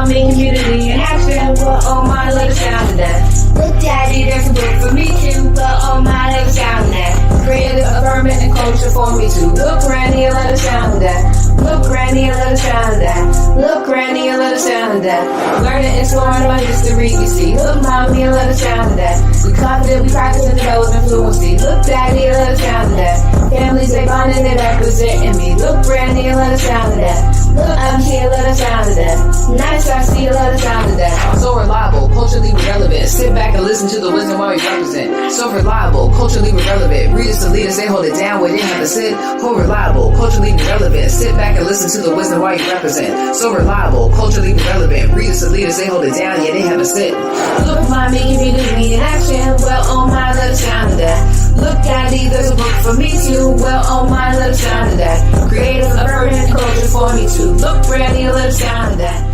mommy, community in action. What on my little sound of that? Look, daddy, there's a book for me too. What on my little sound of that? Creative, affirming, and culture for me too. Look, granny, a little sound of that. Look, granny, a little sound of that. Look, granny, a little sound of that. Learning, exploring my history, you see. Look, mommy, a little sound of that. We confident, we practice in the development fluency. Look, daddy, a little sound of that. Families, they bonding, they representing me. Look, granny, a little sound of that. Look, I'm here, a little sound of that. Nice, I see a little sound of that. So reliable, culturally relevant. Sit back and listen to the wisdom while we represent. So reliable, culturally relevant. Readers to leaders, they hold it down where they have to sit. So reliable, culturally relevant. Sit back and listen to the wisdom while you represent. So reliable, culturally relevant. Readers to leaders, they hold it down, yeah, they have to sit. Look, mommy, community in action. Well, on my little sound of that. Look, daddy, there's a book for me too. Well, on my little sound of that. Creative, affirming, culture for me too. Look, granny, a little sound of that.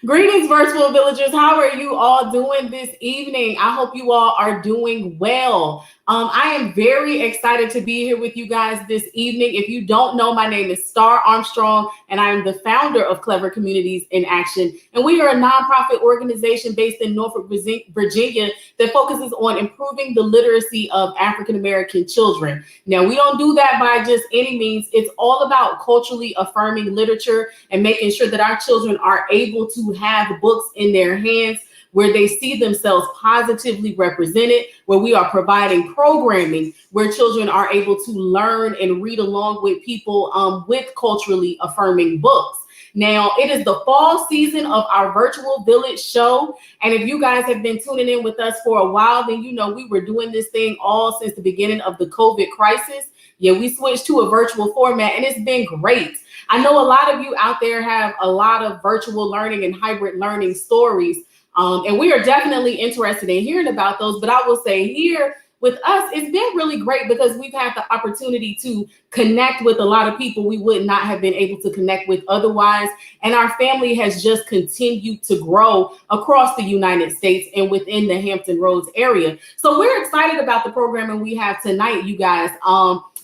Greetings, virtual villagers. How are you all doing this evening? I hope you all are doing well. I am very excited to be here with you guys this evening. If you don't know, my name is Star Armstrong, and I am the founder of Clever Communities in Action. And we are a nonprofit organization based in Norfolk, Virginia, that focuses on improving the literacy of African-American children. Now, we don't do that by just any means. It's all about culturally affirming literature and making sure that our children are able to have books in their hands where they see themselves positively represented, where we are providing programming where children are able to learn and read along with people with culturally affirming books. Now, it is the fall season of our virtual village show. And if you guys have been tuning in with us for a while, then you know we were doing this thing all since the beginning of the COVID crisis. Yeah, we switched to a virtual format and it's been great. I know a lot of you out there have a lot of virtual learning and hybrid learning stories. And we are definitely interested in hearing about those. But I will say here with us, it's been really great because we've had the opportunity to connect with a lot of people we would not have been able to connect with otherwise. And our family has just continued to grow across the United States and within the Hampton Roads area. So we're excited about the programming we have tonight, you guys.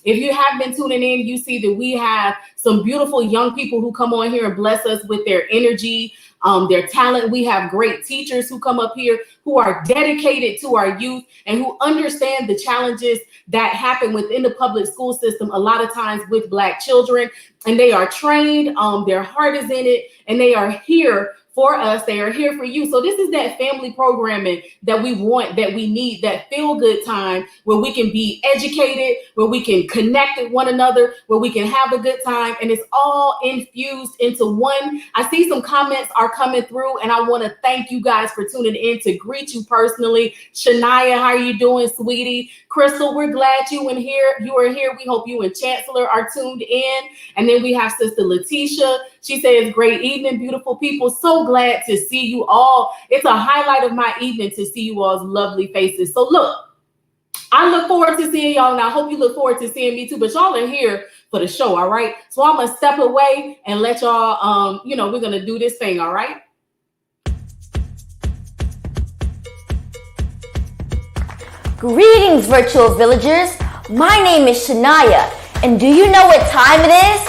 If you have been tuning in, you see that we have some beautiful young people who come on here and bless us with their energy, their talent. We have great teachers who come up here who are dedicated to our youth and who understand the challenges that happen within the public school system a lot of times with Black children. And they are trained, their heart is in it, and they are here for us. They are here for you. So this is that family programming that we want, that we need, that feel good time where we can be educated, where we can connect with one another, where we can have a good time. And it's all infused into one. I see some comments are coming through and I want to thank you guys for tuning in. To greet you personally. Shania, how are you doing, sweetie? Crystal, we're glad you are here. We hope you and Chancellor are tuned in. And then we have Sister Letitia. She says, great evening, beautiful people. So glad to see you all. It's a highlight of my evening to see you all's lovely faces. So look, I look forward to seeing y'all, and I hope you look forward to seeing me too, but y'all are here for the show, all right? So I'm gonna step away and let y'all, we're gonna do this thing, all right? Greetings, virtual villagers. My name is Shania, and do you know what time it is?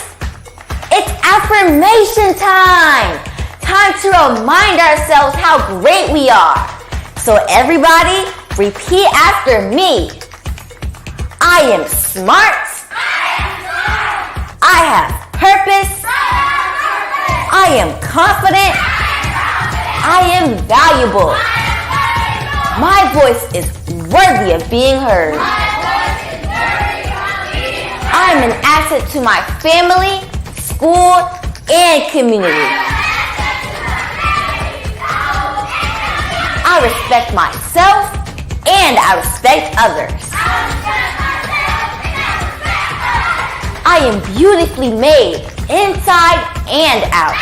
It's affirmation time! Time to remind ourselves how great we are. So everybody, repeat after me. I am smart. I have purpose. I am confident. I am valuable. My voice is worthy of being heard. I am an asset to my family, school, and community. I respect myself and I respect others. I am beautifully made inside and out.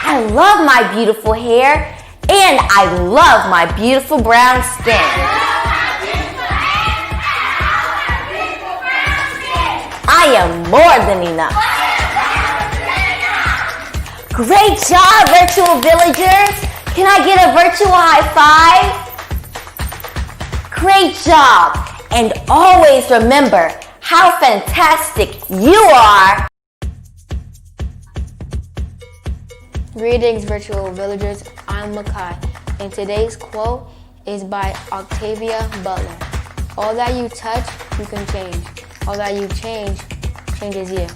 I love my beautiful hair and I love my beautiful brown skin. I am more than enough. Great job, virtual villagers. Can I get a virtual high five? Great job! And always remember how fantastic you are! Greetings, virtual villagers. I'm Makai, and today's quote is by Octavia Butler. All that you touch, you can change. All that you change, changes you.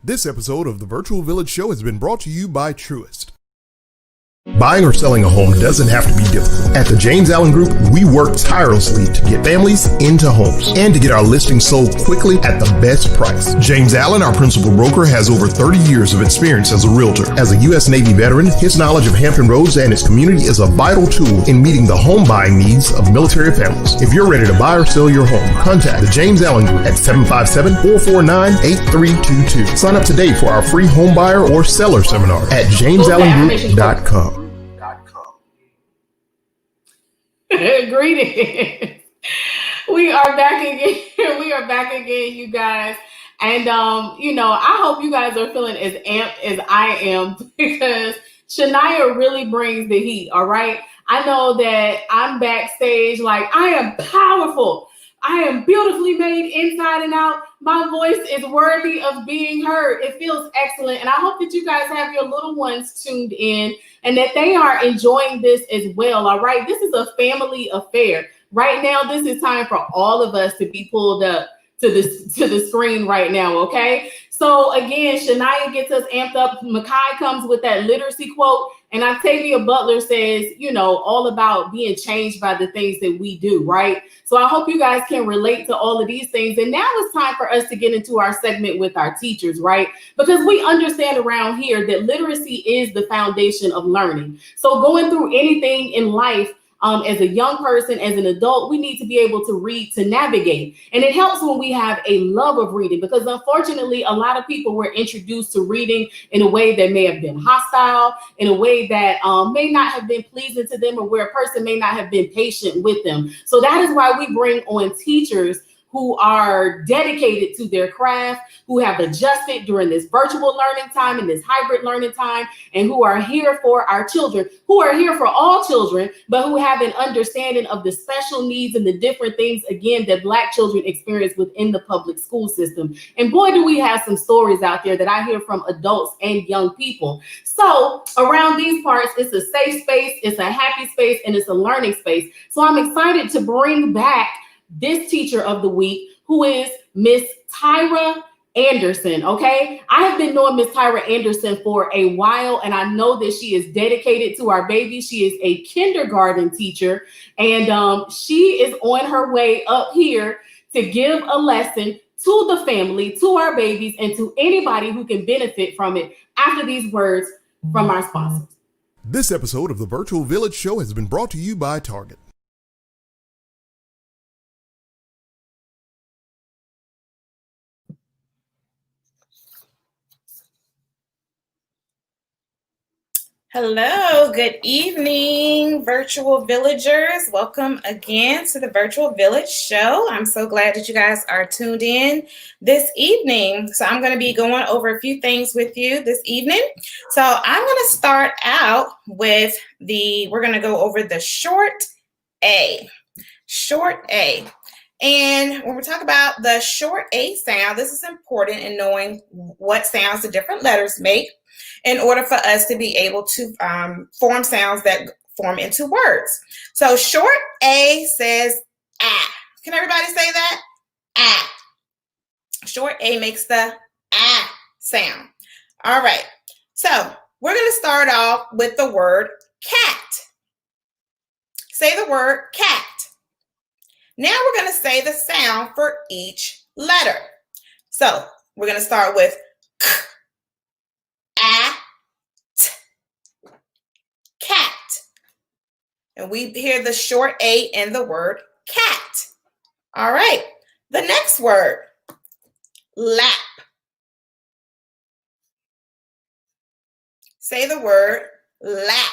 This episode of the Virtual Village Show has been brought to you by Truist. Buying or selling a home doesn't have to be difficult. At the James Allen Group, we work tirelessly to get families into homes and to get our listings sold quickly at the best price. James Allen, our principal broker, has over 30 years of experience as a realtor. As a U.S. Navy veteran, his knowledge of Hampton Roads and its community is a vital tool in meeting the home buying needs of military families. If you're ready to buy or sell your home, contact the James Allen Group at 757-449-8322. Sign up today for our free home buyer or seller seminar at jamesallengroup.com. Greetings. We are back again. We are back again, you guys. And I hope you guys are feeling as amped as I am because Shania really brings the heat. All right. I know that I'm backstage like I am powerful. I am beautifully made inside and out. My voice is worthy of being heard. It feels excellent. And I hope that you guys have your little ones tuned in and that they are enjoying this as well. All right. This is a family affair. Right now, this is time for all of us to be pulled up to the screen right now. OK, so again, Shania gets us amped up. Makai comes with that literacy quote. And Octavia Butler says, all about being changed by the things that we do, right? So I hope you guys can relate to all of these things. And now it's time for us to get into our segment with our teachers, right? Because we understand around here that literacy is the foundation of learning. So going through anything in life, as a young person, as an adult, we need to be able to read to navigate. And it helps when we have a love of reading, because unfortunately, a lot of people were introduced to reading in a way that may have been hostile, in a way that may not have been pleasing to them, or where a person may not have been patient with them. So that is why we bring on teachers who are dedicated to their craft, who have adjusted during this virtual learning time and this hybrid learning time, and who are here for our children, who are here for all children, but who have an understanding of the special needs and the different things, again, that Black children experience within the public school system. And boy, do we have some stories out there that I hear from adults and young people. So around these parts, it's a safe space, it's a happy space, and it's a learning space. So I'm excited to bring back this teacher of the week, who is Miss Tyra Anderson. Okay, I have been knowing Miss Tyra Anderson for a while, and I know that she is dedicated to our baby. She is a kindergarten teacher, and she is on her way up here to give a lesson to the family, to our babies, and to anybody who can benefit from it after these words from our sponsors. This episode of the Virtual Village Show has been brought to you by Target. Hello, good evening, virtual villagers. Welcome again to the Virtual Village Show. I'm so glad that you guys are tuned in this evening. So I'm going to be going over a few things with you this evening. So I'm going to start out with we're going to go over the short A. Short A. And when we talk about the short A sound, this is important in knowing what sounds the different letters make in order for us to be able to form sounds that form into words. So short A says ah. Can everybody say that? Ah. Short A makes the ah sound. All right. So we're going to start off with the word cat. Say the word cat. Now we're going to say the sound for each letter. So we're going to start with k, a, t, cat. And we hear the short A in the word cat. All right. The next word, lap. Say the word lap.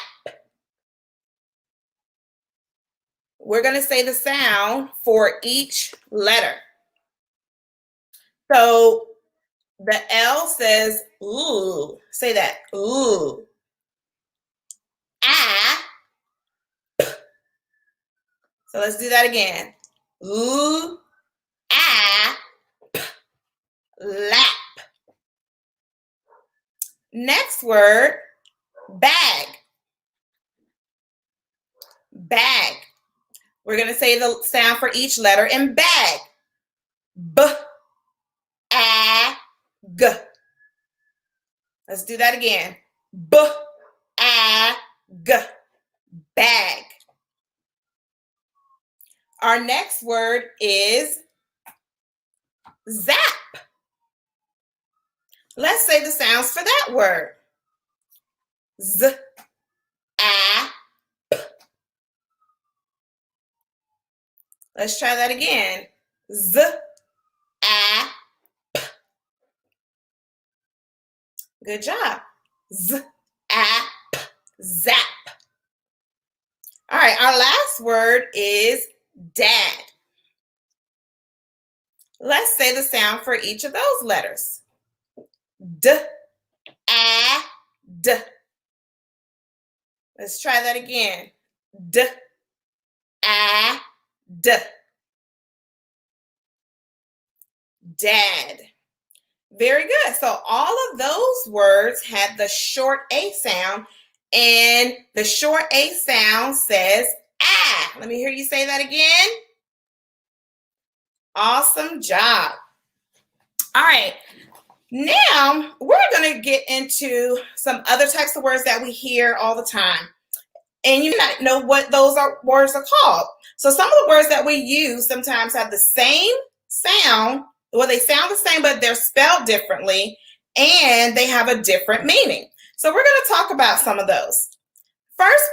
We're going to say the sound for each letter. So The L says ooh. Say that. Ooh. Ah. So let's do that again. Ooh. Ah. Lap. Next word, bag. Bag. We're going to say the sound for each letter in bag. B, a, g. Let's do that again. B, a, g. Bag. Our next word is zap. Let's say the sounds for that word. Z, a, p. Let's try that again. Z, a, p. Good job. Z, a, p. Zap. All right, our last word is dad. Let's say the sound for each of those letters. D, a, d. Let's try that again. D, a, d. Dad. Very good. So all of those words had the short A sound, and the short A sound says ah. Let me hear you say that again. Awesome job. All right. Now we're going to get into some other types of words that we hear all the time. And you may not know what those words are called. So some of the words that we use sometimes have the same sound. Well, they sound the same, but they're spelled differently, and they have a different meaning. So we're going to talk about some of those. First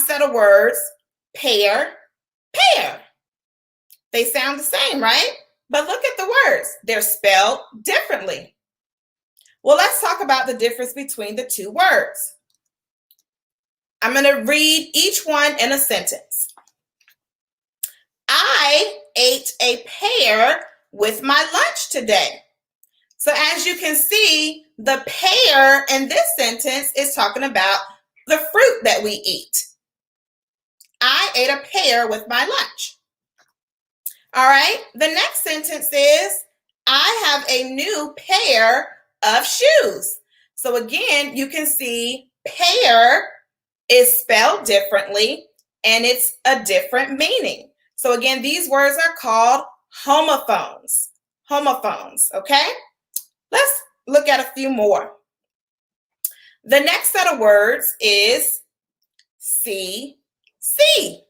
set of words, pair, pair. They sound the same, right? But look at the words. They're spelled differently. Well, let's talk about the difference between the two words. I'm going to read each one in a sentence. I ate a pear with my lunch today. So as you can see, the pear in this sentence is talking about the fruit that we eat. I ate a pear with my lunch. All right, the next sentence is, I have a new pair of shoes. So again, you can see pear is spelled differently, and it's a different meaning. So again, these words are called homophones. Homophones, okay? Let's look at a few more. The next set of words is see, see.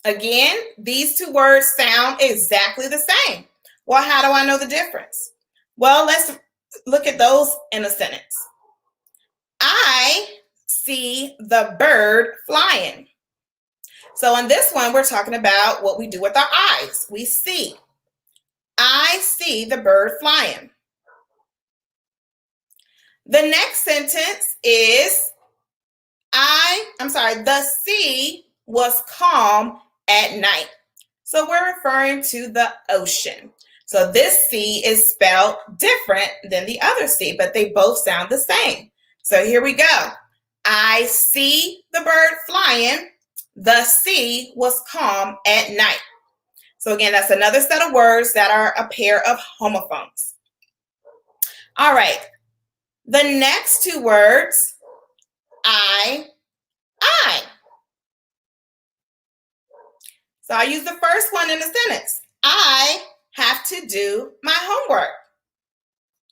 Again, these two words sound exactly the same. Well, how do I know the difference? Well, let's look at those in a sentence. I see the bird flying. So in this one, we're talking about what we do with our eyes. We see. I see the bird flying. The next sentence is, the sea was calm at night. So we're referring to the ocean. So this sea is spelled different than the other sea, but they both sound the same. So here we go. I see the bird flying. The sea was calm at night. So again, that's another set of words that are a pair of homophones. All right. The next two words, I. So I use the first one in the sentence. I have to do my homework.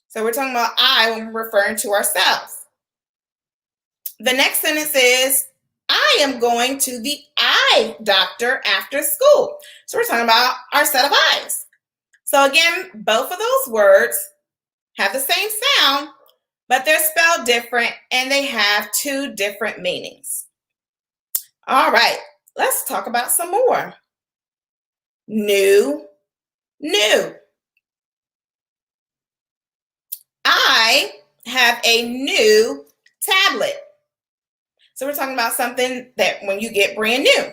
So we're talking about I when we're referring to ourselves. The next sentence is, I am going to the eye doctor after school. So we're talking about our set of eyes. So again, both of those words have the same sound, but they're spelled different and they have two different meanings. All right, let's talk about some more. New, new. I have a new tablet. So we're talking about something that when you get brand new.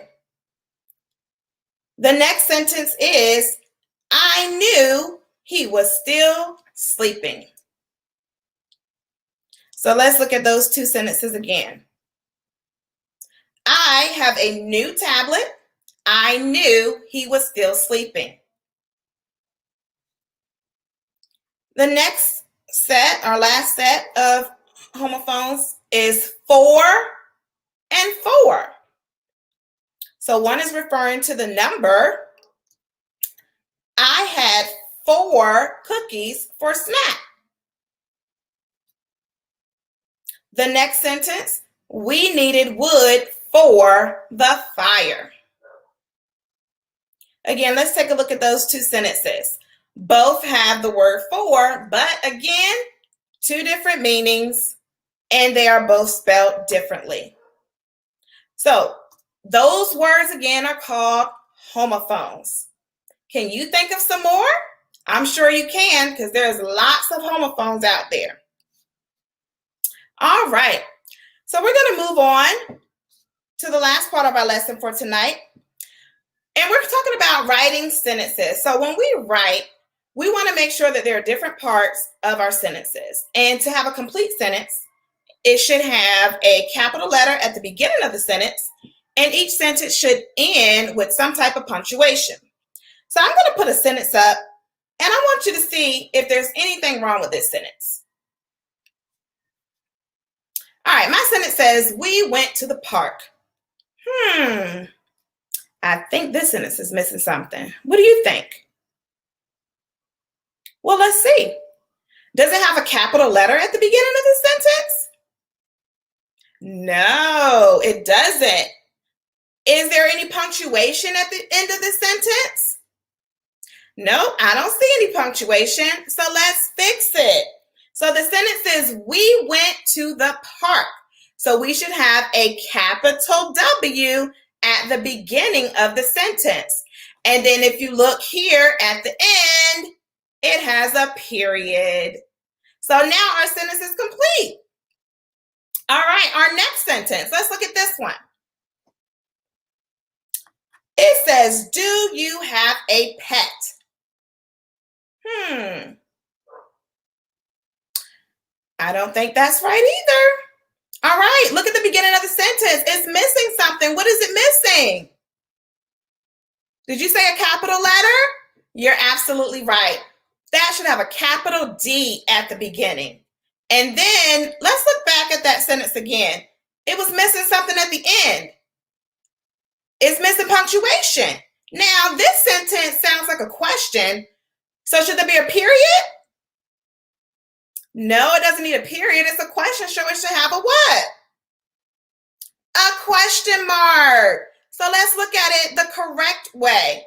The next sentence is, I knew he was still sleeping. So let's look at those two sentences again. I have a new tablet. I knew he was still sleeping. The next set, our last set of homophones is for and for. So one is referring to the number. I had 4 cookies for snack. The next sentence, we needed wood for the fire. Again, let's take a look at those two sentences. Both have the word for, but again, 2 different meanings, and they are both spelled differently. So those words again are called homophones. Can you think of some more? I'm sure you can, because there's lots of homophones out there. All right, so we're going to move on to the last part of our lesson for tonight. And we're talking about writing sentences. So when we write, we want to make sure that there are different parts of our sentences. And to have a complete sentence, it should have a capital letter at the beginning of the sentence, and each sentence should end with some type of punctuation. So I'm going to put a sentence up, and I want you to see if there's anything wrong with this sentence. All right, my sentence says, we went to the park. I think this sentence is missing something. What do you think? Well, let's see. Does it have a capital letter at the beginning of the sentence? No, it doesn't. Is there any punctuation at the end of the sentence? No, I don't see any punctuation. So let's fix it. So the sentence is, we went to the park. So we should have a capital W at the beginning of the sentence. And then if you look here at the end, it has a period. So now our sentence is complete. All right, our next sentence. Let's look at this one. It says, do you have a pet? I don't think that's right either. All right, look at the beginning of the sentence. It's missing something. What is it missing? Did you say a capital letter? You're absolutely right. That should have a capital D at the beginning. And then let's look back at that sentence again. It was missing something at the end. It's missing punctuation. Now, this sentence sounds like a question. So should there be a period? No, it doesn't need a period. It's a question, so it should have a what? A question mark. So let's look at it the correct way.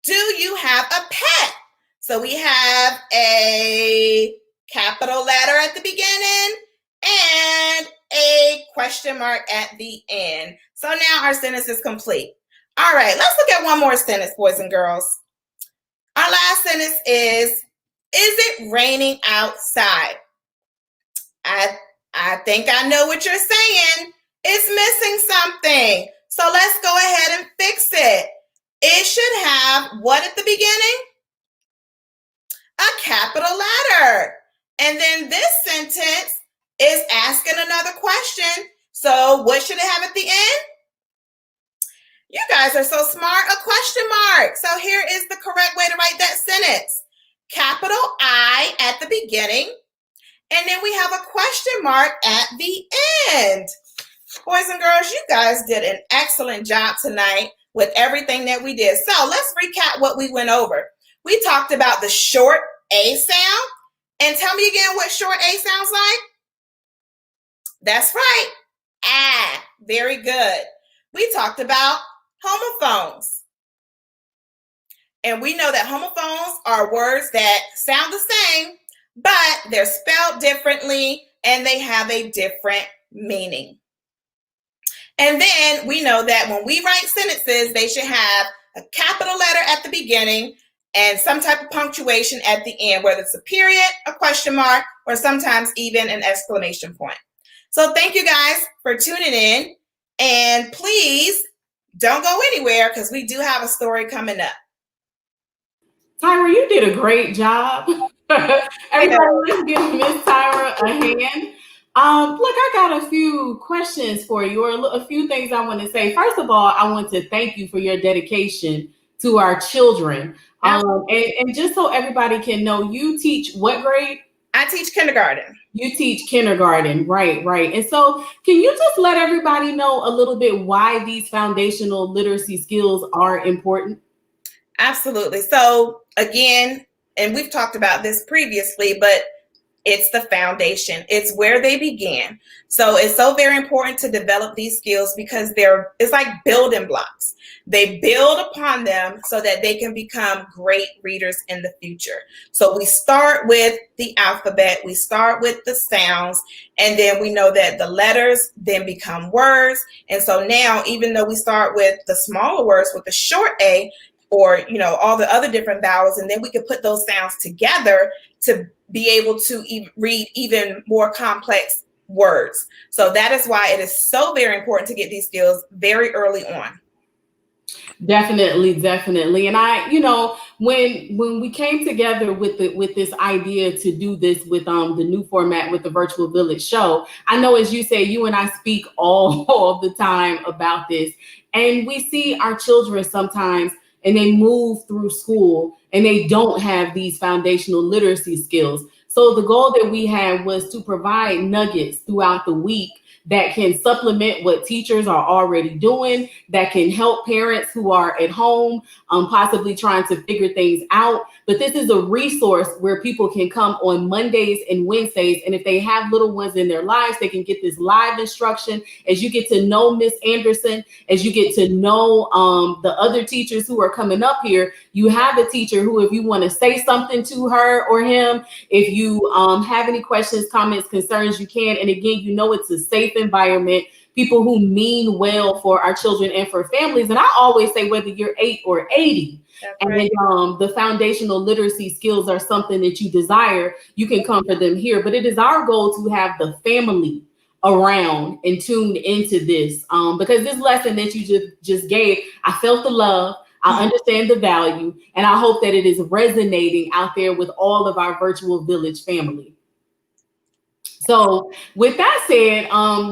Do you have a pet? So we have a capital letter at the beginning and a question mark at the end. So now our sentence is complete. All right, let's look at one more sentence, boys and girls. Our last sentence is it raining outside? I think I know what you're saying. It's missing something. So let's go ahead and fix it. It should have what at the beginning? A capital letter. And then this sentence is asking another question. So what should it have at the end? You guys are so smart, a question mark. So here is the correct way to write that sentence. Capital I at the beginning, and then we have a question mark at the end. Boys and girls, you guys did an excellent job tonight with everything that we did. So let's recap what we went over. We talked about the short A sound. And tell me again what short A sounds like. That's right. Ah, very good. We talked about homophones. And we know that homophones are words that sound the same, but they're spelled differently and they have a different meaning. And then we know that when we write sentences, they should have a capital letter at the beginning and some type of punctuation at the end, whether it's a period, a question mark, or sometimes even an exclamation point. So thank you guys for tuning in. And please don't go anywhere because we do have a story coming up. Tyra, you did a great job. Everybody, let's give Miss Tyra a hand. Look, I got a few questions for you, or a few things I want to say. First of all, I want to thank you for your dedication to our children. And just so everybody can know, you teach what grade? I teach kindergarten. You teach kindergarten, right. And so can you just let everybody know a little bit why these foundational literacy skills are important? Absolutely. So again, and we've talked about this previously, but it's the foundation. It's where they began. So it's so very important to develop these skills because it's like building blocks. They build upon them so that they can become great readers in the future. So we start with the alphabet, we start with the sounds, and then we know that the letters then become words. And so now, even though we start with the smaller words with the short A, or, all the other different vowels, and then we could put those sounds together to be able to read even more complex words. So that is why it is so very important to get these skills very early on. Definitely. And I, when we came together with this idea to do this with the new format with the Virtual Village show, I know, as you say, you and I speak all the time about this, and we see our children sometimes, and they move through school and they don't have these foundational literacy skills. So the goal that we had was to provide nuggets throughout the week that can supplement what teachers are already doing, that can help parents who are at home, possibly trying to figure things out. But this is a resource where people can come on Mondays and Wednesdays. And if they have little ones in their lives, they can get this live instruction. As you get to know Miss Anderson, as you get to know the other teachers who are coming up here, you have a teacher who, if you want to say something to her or him, if you have any questions, comments, concerns, you can. And again, it's a safe environment, people who mean well for our children and for families. And I always say, whether you're 8 or 80, and the foundational literacy skills are something that you desire, you can come for them here. But it is our goal to have the family around and tuned into this, because this lesson that you just gave, I felt the love, I understand the value, and I hope that it is resonating out there with all of our Virtual Village family. So with that said,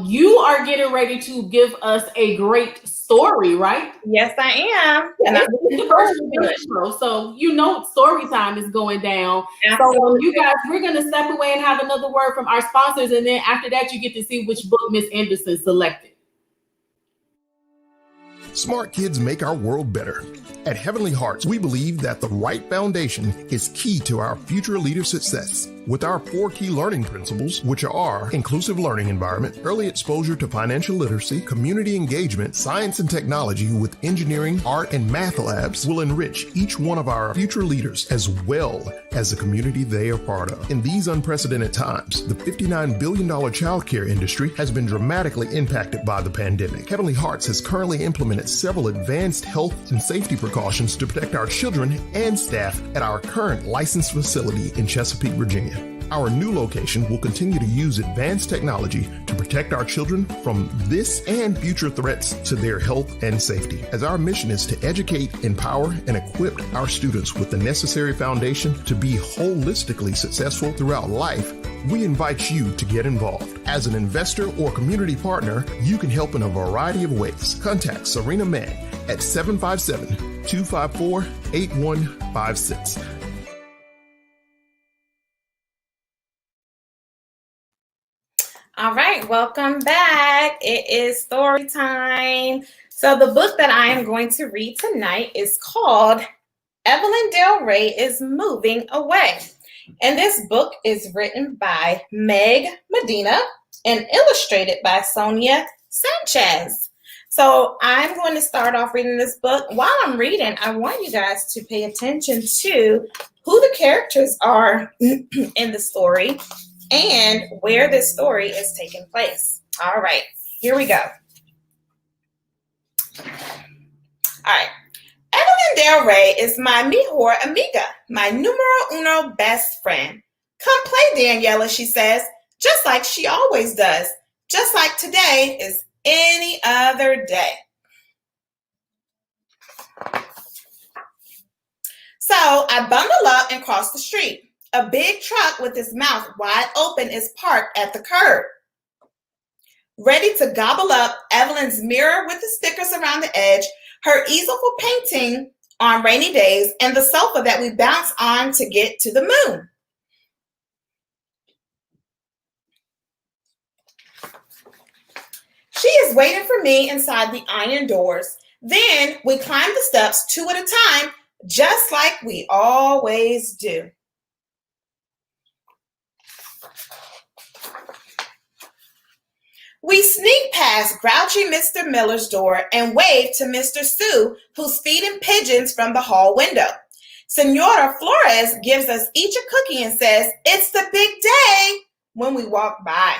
you are getting ready to give us a great story, right? Yes, I am. And I'm the first show, so story time is going down. Absolutely. So you guys, we're going to step away and have another word from our sponsors, and then after that, you get to see which book Miss Anderson selected. Smart kids make our world better. At Heavenly Hearts, we believe that the right foundation is key to our future leader success. With our 4 key learning principles, which are inclusive learning environment, early exposure to financial literacy, community engagement, science and technology with engineering, art, and math labs, will enrich each one of our future leaders as well as the community they are part of. In these unprecedented times, the $59 billion childcare industry has been dramatically impacted by the pandemic. Heavenly Hearts has currently implemented several advanced health and safety precautions to protect our children and staff at our current licensed facility in Chesapeake, Virginia. Our new location will continue to use advanced technology to protect our children from this and future threats to their health and safety, as our mission is to educate, empower, and equip our students with the necessary foundation to be holistically successful throughout life. We invite you to get involved. As an investor or community partner, you can help in a variety of ways. Contact Serena Mann at 757-254-8156. All right, welcome back. It is story time. So the book that I am going to read tonight is called Evelyn Del Rey is Moving Away. And this book is written by Meg Medina and illustrated by Sonia Sanchez. So I'm going to start off reading this book. While I'm reading, I want you guys to pay attention to who the characters are in the story and where this story is taking place. All right, here we go. All right. Evelyn Del Rey is my mejor amiga, my numero uno best friend. Come play, Daniela, she says, just like she always does, just like today is any other day. So I bundle up and cross the street. A big truck with its mouth wide open is parked at the curb, ready to gobble up Evelyn's mirror with the stickers around the edge, her easel for painting on rainy days, and the sofa that we bounce on to get to the moon. She is waiting for me inside the iron doors. Then we climb the steps 2 at a time, just like we always do. We sneak past grouchy Mr. Miller's door and wave to Mr. Sue, who's feeding pigeons from the hall window. Senora Flores gives us each a cookie and says, "It's the big day," when we walk by.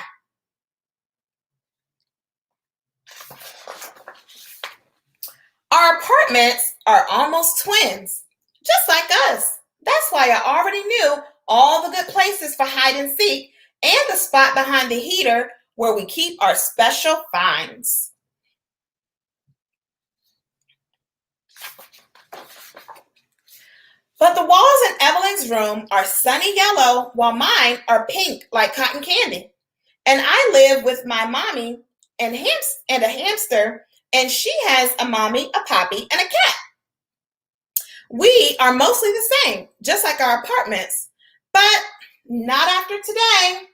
Our apartments are almost twins, just like us. That's why I already knew all the good places for hide and seek and the spot behind the heater where we keep our special finds. But the walls in Evelyn's room are sunny yellow, while mine are pink like cotton candy. And I live with my mommy and a hamster, and she has a mommy, a poppy, and a cat. We are mostly the same, just like our apartments, but not after today.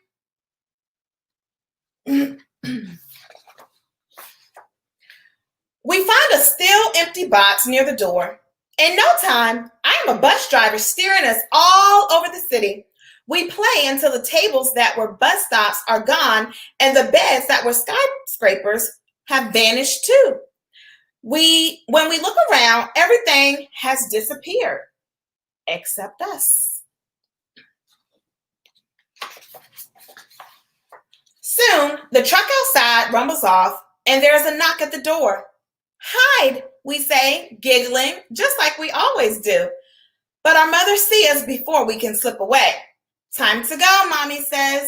We find a still empty box near the door. In no time, I am a bus driver steering us all over the city. We play until the tables that were bus stops are gone and the beds that were skyscrapers have vanished too. When we look around, everything has disappeared, except us. Soon, the truck outside rumbles off, and there's a knock at the door. "Hide," we say, giggling, just like we always do. But our mothers see us before we can slip away. "Time to go," Mommy says.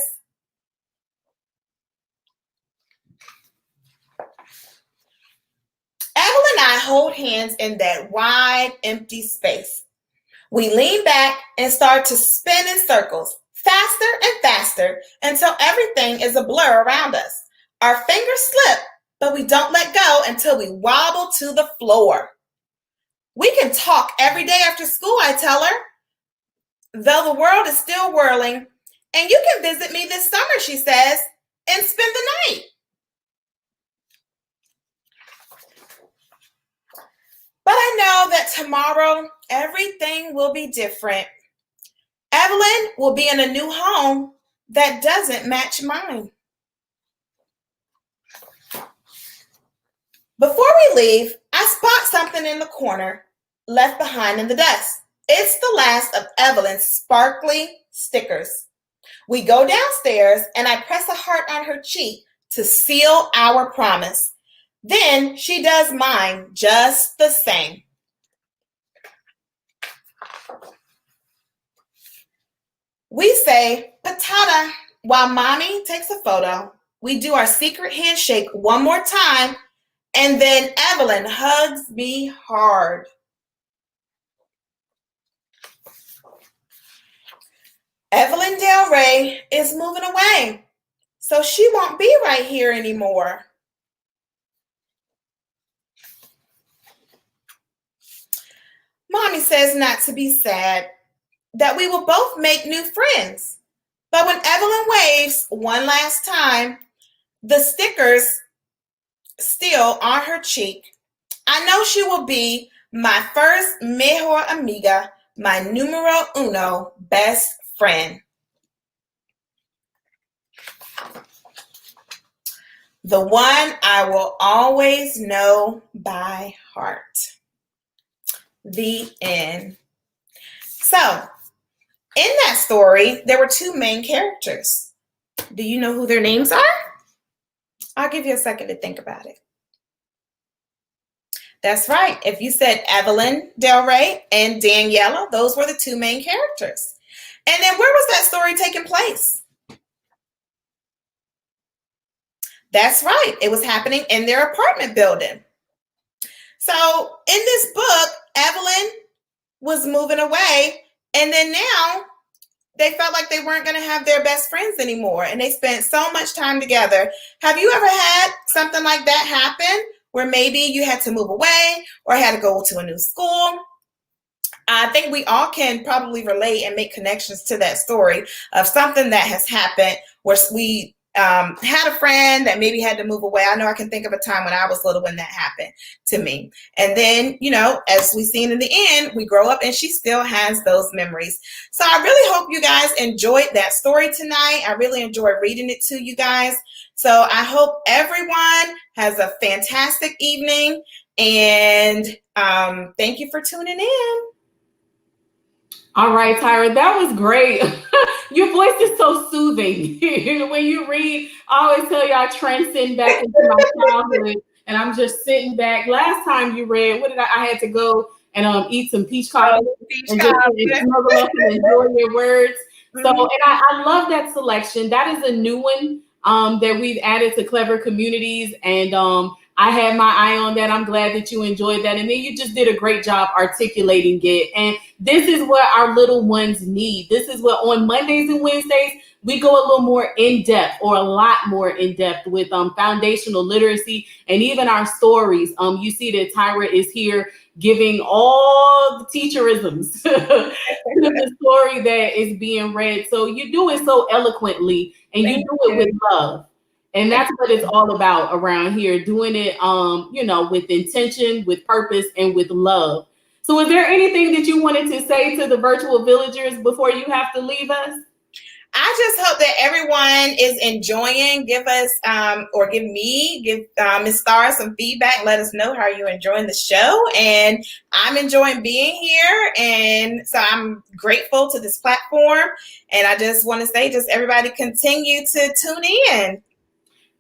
Evelyn and I hold hands in that wide, empty space. We lean back and start to spin in circles, faster and faster, until everything is a blur around us. Our fingers slip, but we don't let go until we wobble to the floor. "We can talk every day after school," I tell her, "though the world is still whirling. And you can visit me this summer," she says, "and spend the night." But I know that tomorrow everything will be different. Evelyn will be in a new home that doesn't match mine. Before we leave, I spot something in the corner left behind in the dust. It's the last of Evelyn's sparkly stickers. We go downstairs and I press a heart on her cheek to seal our promise. Then she does mine just the same. We say patata while Mommy takes a photo. We do our secret handshake one more time, and then Evelyn hugs me hard. Evelyn Del Rey is moving away, so she won't be right here anymore. Mommy says not to be sad, that we will both make new friends. But when Evelyn waves one last time, the stickers still on her cheek, I know she will be my first mejor amiga, my numero uno best friend. The one I will always know by heart. The end. So, in that story, there were two main characters. Do you know who their names are? I'll give you a second to think about it. That's right. If you said Evelyn Del Rey and Daniela, those were the two main characters. And then where was that story taking place? That's right. It was happening in their apartment building. So in this book, Evelyn was moving away, and then now they felt like they weren't going to have their best friends anymore, and they spent so much time together. Have you ever had something like that happen where maybe you had to move away or had to go to a new school? I think we all can probably relate and make connections to that story of something that has happened where we had a friend that maybe had to move away. I know I can think of a time when I was little when that happened to me. And then, as we've seen in the end, we grow up and she still has those memories. So I really hope you guys enjoyed that story tonight. I really enjoyed reading it to you guys. So I hope everyone has a fantastic evening, and thank you for tuning in. All right, Tyra, that was great. Your voice is so soothing. When you read, I always tell you I transcend back into my childhood, and I'm just sitting back. Last time you read, I had to go and eat some peach cobbler and just snuggle up and enjoy your words. So, and I love that selection. That is a new one that we've added to Clever Communities, and I had my eye on that. I'm glad that you enjoyed that. And then you just did a great job articulating it. And this is what our little ones need. This is what on Mondays and Wednesdays, we go a little more in depth, or a lot more in depth, with foundational literacy and even our stories. You see that Tyra is here giving all the teacherisms to the story that is being read. So you do it so eloquently, and you do it with love. And that's what it's all about around here, doing it, with intention, with purpose, and with love. So is there anything that you wanted to say to the virtual villagers before you have to leave us? I just hope that everyone is enjoying. Give us, give Ms. Star some feedback. Let us know how you're enjoying the show. And I'm enjoying being here. And so I'm grateful to this platform. And I just want to say, just everybody continue to tune in.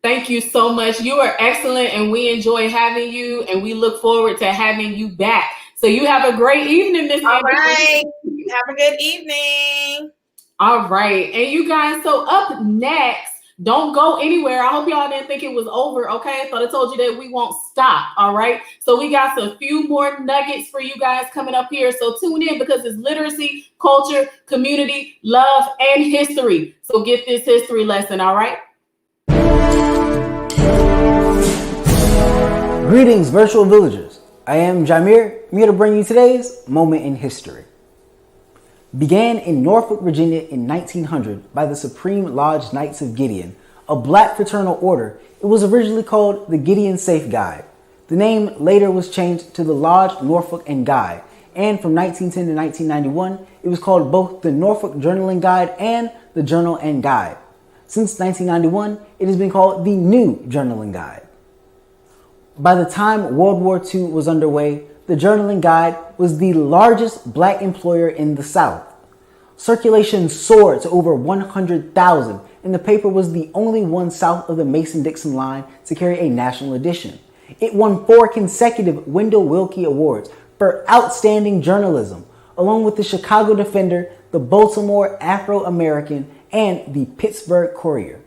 Thank you so much. You are excellent, and we enjoy having you, and we look forward to having you back. So you have a great evening, Miss All right. Have a good evening. All right. And you guys, so up next, don't go anywhere. I hope y'all didn't think it was over, okay? I thought I told you that we won't stop, all right? So we got some few more nuggets for you guys coming up here. So tune in, because it's literacy, culture, community, love, and history. So get this history lesson, all right? Greetings, virtual villagers. I am Jameer. I'm here to bring you today's moment in history. Began in Norfolk, Virginia in 1900 by the Supreme Lodge Knights of Gideon, a black fraternal order. It was originally called the Gideon Safe Guide. The name later was changed to the Lodge, Norfolk, and Guide, and from 1910 to 1991, it was called both the Norfolk Journaling Guide and the Journal and Guide. Since 1991, it has been called the New Journaling Guide. By the time World War II was underway, the Journaling Guide was the largest black employer in the South. Circulation soared to over 100,000, and the paper was the only one south of the Mason-Dixon line to carry a national edition. It won 4 consecutive Wendell Willkie Awards for outstanding journalism, along with the Chicago Defender, the Baltimore Afro-American, and the Pittsburgh Courier.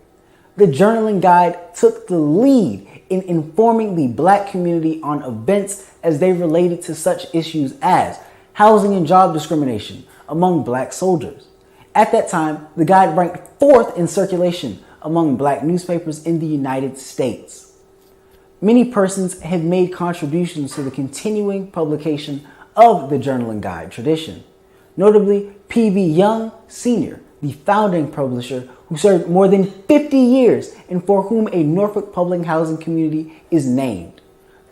The Journaling Guide took the lead in informing the black community on events as they related to such issues as housing and job discrimination among black soldiers. At that time, the guide ranked 4th in circulation among black newspapers in the United States. Many persons have made contributions to the continuing publication of the Journaling Guide tradition. Notably, P.B. Young Sr., the founding publisher who served more than 50 years and for whom a Norfolk public housing community is named.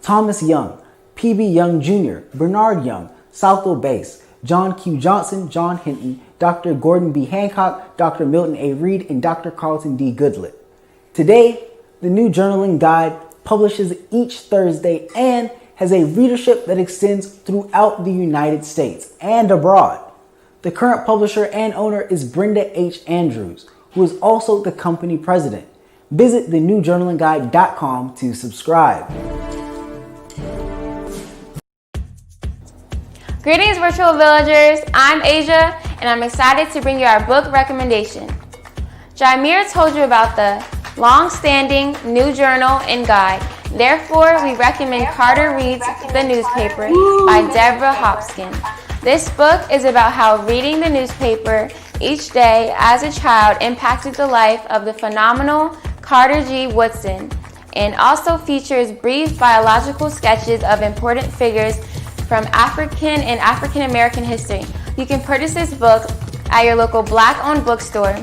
Thomas Young, P.B. Young Jr., Bernard Young, Southwell Bass, John Q. Johnson, John Hinton, Dr. Gordon B. Hancock, Dr. Milton A. Reed, and Dr. Carlton D. Goodlett. Today, the New Journaling Guide publishes each Thursday and has a readership that extends throughout the United States and abroad. The current publisher and owner is Brenda H. Andrews, who is also the company president. Visit thenewjournalingguide.com to subscribe. Greetings, virtual villagers. I'm Asia, and I'm excited to bring you our book recommendation. Jameer told you about the long-standing New Journal and Guide. Therefore, we recommend Carter Reads the Newspaper by Deborah Hopkins. This book is about how reading the newspaper each day as a child impacted the life of the phenomenal Carter G. Woodson, and also features brief biological sketches of important figures from African and African American history. You can purchase this book at your local Black-owned bookstore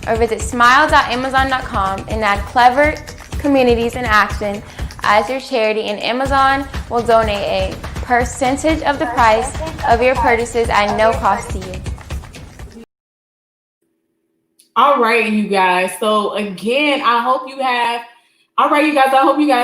or visit smile.amazon.com and add Clever Communities in Action as your charity, and Amazon will donate a percentage of the price of your purchases at no cost to you. All right, you guys. So again, I hope you guys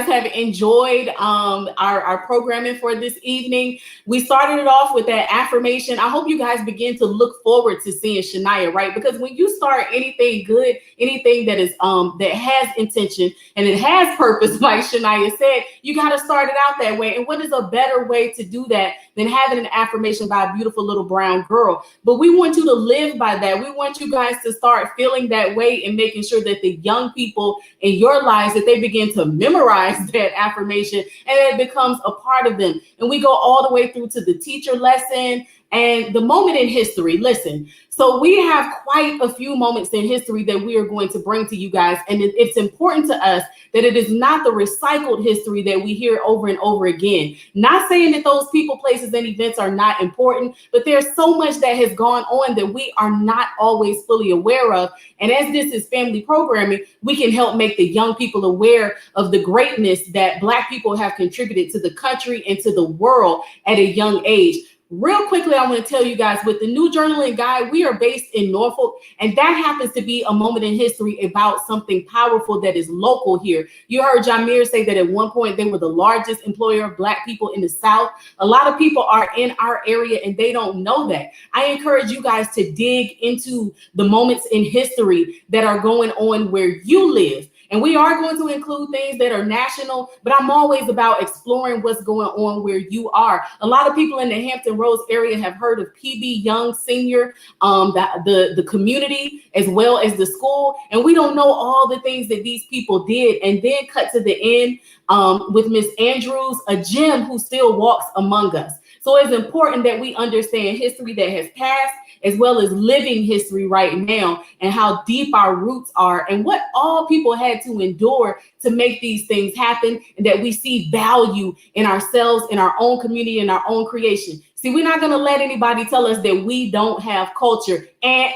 have enjoyed our programming for this evening. We started it off with that affirmation. I hope you guys begin to look forward to seeing Shania, right? Because when you start anything good, anything that is that has intention and it has purpose, like Shania said, you got to start it out that way. And what is a better way to do that than having an affirmation by a beautiful little brown girl? But we want you to live by that. We want you guys to start feeling that way and making sure that the young people in your lives, that they begin to memorize that affirmation and it becomes a part of them. And we go all the way through to the teacher lesson and the moment in history. Listen, so we have quite a few moments in history that we are going to bring to you guys. And it's important to us that it is not the recycled history that we hear over and over again. Not saying that those people, places, and events are not important, but there's so much that has gone on that we are not always fully aware of. And as this is family programming, we can help make the young people aware of the greatness that Black people have contributed to the country and to the world at a young age. Real quickly, I want to tell you guys, with the New Journaling Guide, we are based in Norfolk, and that happens to be a moment in history about something powerful that is local here. You heard Jamir say that at one point they were the largest employer of Black people in the South. A lot of people are in our area and they don't know that. I encourage you guys to dig into the moments in history that are going on where you live. And we are going to include things that are national, but I'm always about exploring what's going on where you are. A lot of people in the Hampton Roads area have heard of PB Young Senior, the community, as well as the school. And we don't know all the things that these people did. And then cut to the end with Miss Andrews, a gem who still walks among us. So it's important that we understand history that has passed, as well as living history right now, and how deep our roots are and what all people had to endure to make these things happen, and that we see value in ourselves, in our own community, in our own creation. See, we're not going to let anybody tell us that we don't have culture and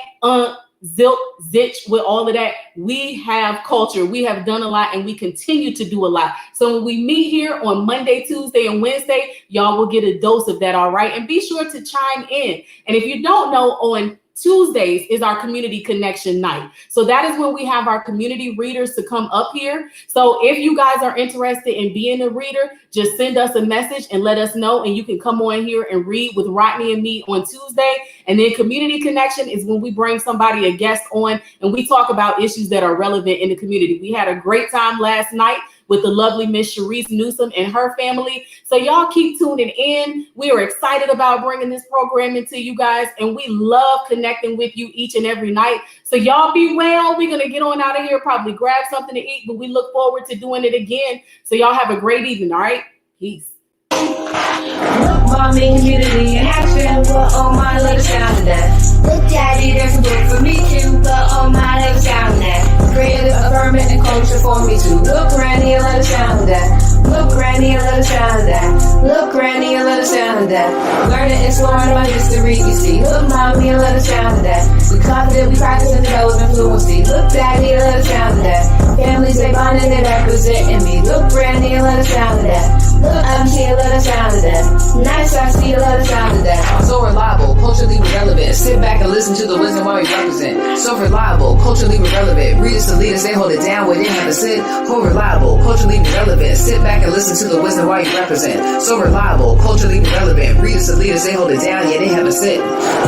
zilch, zitch with all of that. We have culture. We have done a lot and we continue to do a lot. So when we meet here on Monday, Tuesday, and Wednesday, y'all will get a dose of that. All right. And be sure to chime in. And if you don't know, on Tuesdays is our community connection night. So that is when we have our community readers to come up here. So if you guys are interested in being a reader, just send us a message and let us know, and you can come on here and read with Rodney and me on Tuesday. And then community connection is when we bring somebody, a guest on, and we talk about issues that are relevant in the community. We had a great time last night with the lovely Miss Sharice Newsom and her family. So y'all keep tuning in. We are excited about bringing this programming to you guys, and we love connecting with you each and every night. So y'all be well. We're going to get on out of here, probably grab something to eat, but we look forward to doing it again. So y'all have a great evening, all right? Peace. Look, mommy, community in action. But oh my, let us down to that. Look, daddy, there's a book for me too. But oh my, let us down to that. Creative, affirming, and culture for me too. Look, granny, let us down to that. Look, granny, let us down to that. Look, granny, let us down to that. Learning, exploring my history, you see. Look, mommy, let us down to that. We confident, we practice, and develop fluency. Look, daddy, let us down to that. Families, they bond and they representing me. Look, granny, let us down to that. Look, auntie, let us down to that. Nice, I see, let us down to that. So reliable, culturally relevant. Sit back and listen to the wisdom while we represent. So reliable, culturally relevant. Readers to leaders, they hold it down where they have to sit. So reliable, culturally relevant. Sit back and listen to the wisdom while you represent. So reliable, culturally relevant. Readers to leaders, they hold it down, yeah, they have to sit.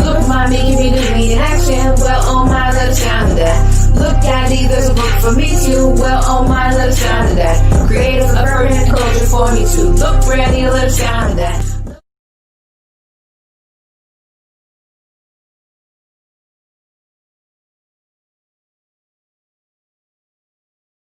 Look, mommy, community in action. Well, oh my, let us down to that. Look, daddy, there's a book for me too. Well, oh my, let us down